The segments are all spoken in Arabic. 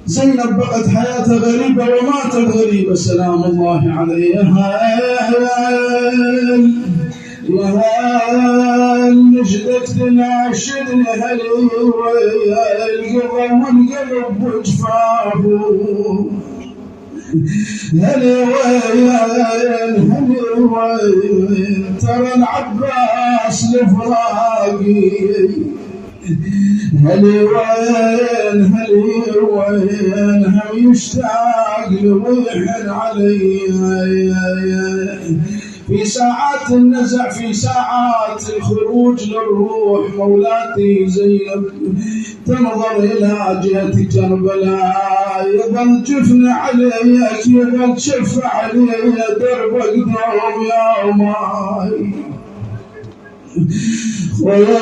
زينب بقت حياتها غريبة وماتت غريبة سلام الله عليها. يا هل نجدك تناشدني هل القضى والقلب وجفافه هل وين ترى العباس لفراقي هل وين هم يشتاق لويحن علي في ساعات النزع في ساعات الخروج للروح مولاتي زينب تنظر إلى جهة كربلاء يظل جفن عليك يظل تشف علي دربك دوم يا ماي ويا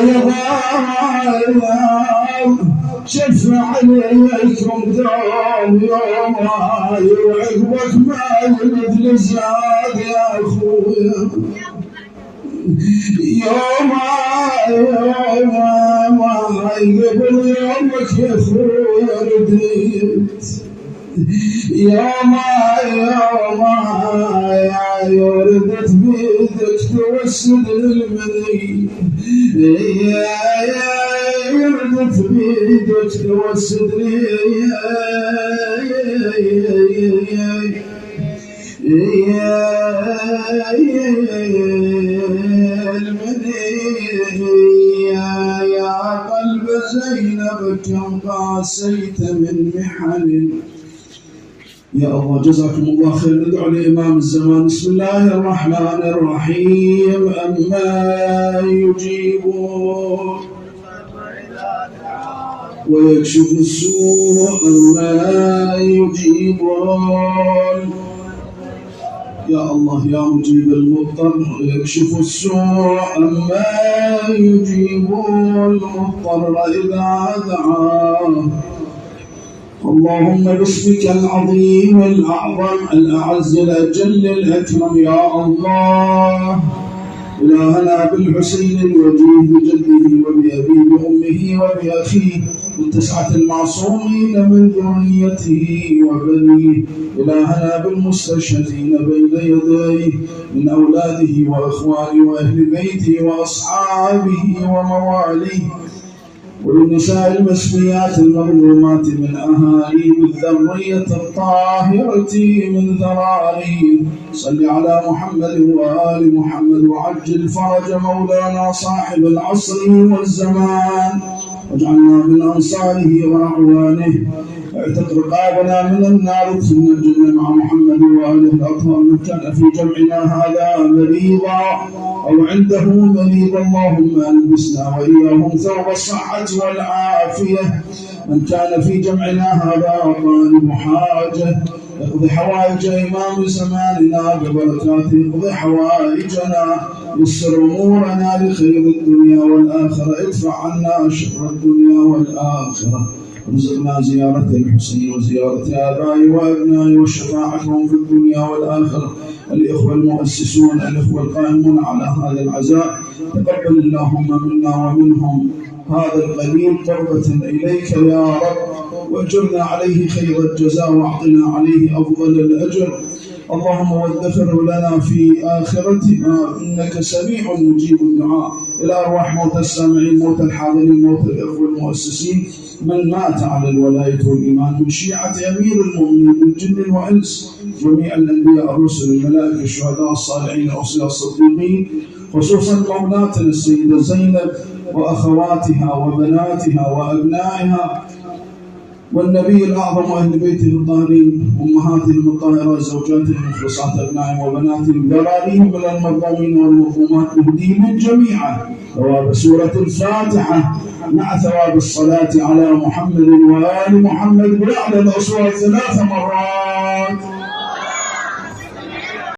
شف عليكم دوم يوم وعقبك ما مثل زاد يا أخويا يوم قبل يومك يا أخويا رديت يوم ردت بيدك توسد للمني ردت بيدك توسد يا قلب زينب كم قاسيت من محن. يا الله جزاكم الله خير. ندعو لإمام الزمان. بسم الله الرحمن الرحيم. أما يجيب ويكشف السوء أما يجيبون. يا الله يا مجيب المضطر ويكشف السوء أما يجيبون المضطر إذا دعاه. اللهم باسمك العظيم الأعظم الأعز الأجل الأكرم يا الله إلهنا بالحسين الوجيه بجده وبأبيه وأمه وبأخيه والتسعة المعصومين من ذريته وبنيه إلهنا بالمستشهدين بين يديه من أولاده وأخوانه وأهل بيته وأصحابه ومواليه والنساء المسميات المظلومات من أهالي بالذرية الطاهرة من ذراري. صل على محمد وآل محمد وعجل فرج مولانا صاحب العصر والزمان واجعلنا من أنصاره وأعوانه. اعتق رقابنا من النار ادخلنا الجنة مع محمد وآله الأطهار. من كان في جمعنا هذا مريضا أو عنده مريض اللهم ألبسنا وإياهم ثوب الصحة والعافية. من كان في جمعنا هذا طالب حاجة اقض حوائج إمام زماننا ببركاته. اقض حوائجنا يسر أمورنا لخير الدنيا والآخرة. ادفع عنا شر الدنيا والآخرة. ارزقنا زيارة الحسين وزيارة آبائي وأبنائي وشفاعتهم في الدنيا والآخرة. الإخوة المؤسسون الإخوة القائمون على هذا العزاء تقبل اللهم منا ومنهم هذا القليل قربة إليك يا رب واجرنا عليه خير الجزاء واعطنا عليه أفضل الأجر. اللهم واغفر لنا في آخرتنا إنك سميع مجيب الدعاء. إلى أرواح موتى السامعين موتى الحاضرين موتى الإخوة المؤسسين من مات على الولاية والإيمان من شيعة أمير المؤمنين من جن وإنس جميع الأنبياء الرسل الملائكة الشهداء الصالحين الأصلياء الصديقين خصوصا مولاتنا السيدة زينب وأخواتها وبناتها وأبنائها والنبي الأعظم وأهل بيته الطاهرين أمهاتهم الطاهرات زوجاتهم المخلصات أبنائهم وبناتهم ذراريهم من المظلومين والمظلومات مهديهم جميعا ثواب سورة الفاتحة مع ثواب الصلاة على محمد وآل محمد بأعلى الأصوات 3 مرات.